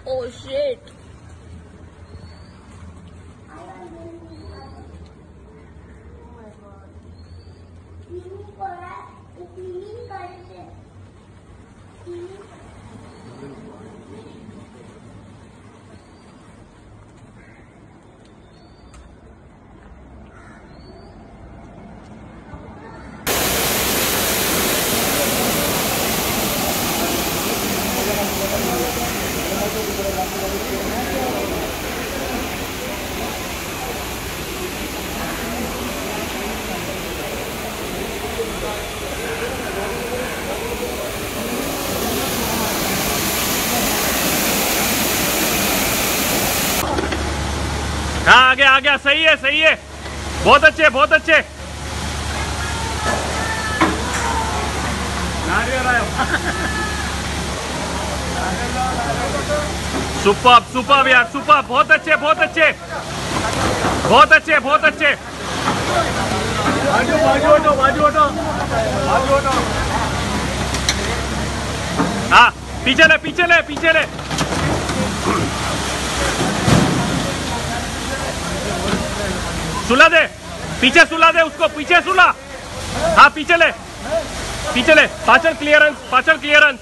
Oh shit. हाँ आ गया सही है बहुत अच्छे सुपर यार सुपर बहुत अच्छे बाजू हाँ पीछे ले सुला दे पीछे सुला दे उसको पीछे सुला हाँ पीछे ले पाचल क्लियरेंस